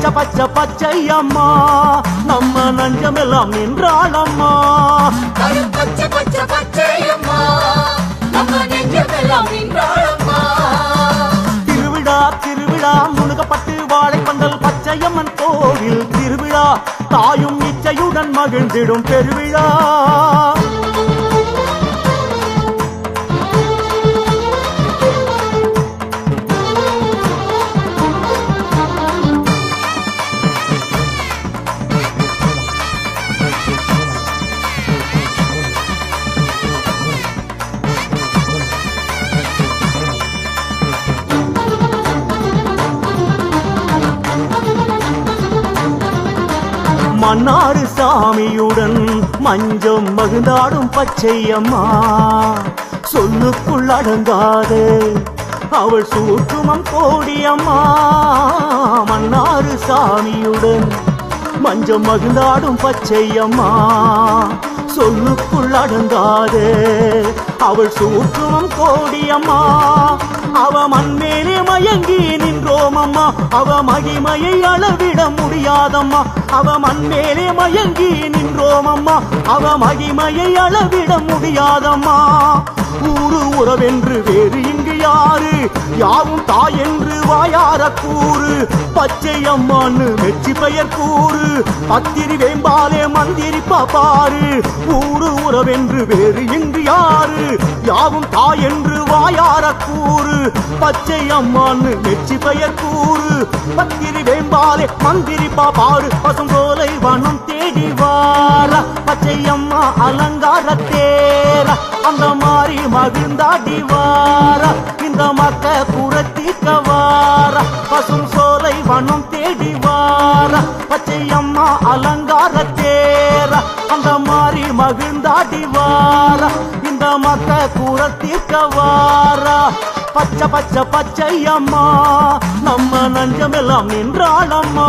பச்சை பச்சை பச்சையம்மா நம்ம நஞ்சமெல்லாம் நின்றாளம்மா. பச்சை பச்சை பச்சையம்மா நம்ம நெஞ்சமெல்லாம் நின்றாளம்மா. திருவிழா திருவிழா முழுகப்பட்டு வாழைப்பந்தல் பச்சையம்மன் கோவில் திருவிழா தாயும் இச்சையுடன் மகிழ்ந்திடும் பெருவிழா. மன்னாறு சாமியுடன் மஞ்சம் மகிழ்ந்தாடும் பச்சையம்மா சொல்லுக்குள் அடங்காது அவள் சூற்றுமம் கோடியம்மா. மன்னாறு சாமியுடன் மஞ்சம் மகிழ்ந்தாடும் பச்சையம்மா சொல்லுக்குள் அடங்காது அவள் சூற்றுமம் கோடியம்மா. அவ மண்மேலே மயங்கி நின்றோம் அம்மா அவ மகிமையை அளவிட முடியாதம்மா. அவ மண்மேலே மயங்கி நின்றோம் அம்மா அவ மகிமையை அளவிட முடியாதம்மா. ஊரு உறவென்று வேறு இங்கு யாரு யாவும் தாய் என்று வாயார கூறு. பச்சையம்மான்னு மெச்சி பெயர் கூறு பத்திரி வேம்பாலே மந்திரி பாரு. ஊரு உறவென்று வேறு இங்கு யாரு யாவும் தாய் என்று வாயார கூறு. பச்சையம்மான்னு மெச்சி பெயர் கூறு பத்திரி வேம்பாலே மந்திரி பாரு. பசுங்கோலை வனம் தேடி வார பச்சையம்மா அலங்கார தேர அந்த மாதிரி மகிழ்ந்தாடி வார இந்த மக்க புரத்திக்க வார. பசும் சோலை வனம் தேடி வார பச்சையம்மா அலங்கார தேர அந்த மாதிரி மகிழ்ந்தாடி வார இந்த மக்க புரத்திக்க வார. பச்சை பச்சை பச்சையம்மா நம்ம நஞ்சமெல்லாம் நின்றாளம்மா.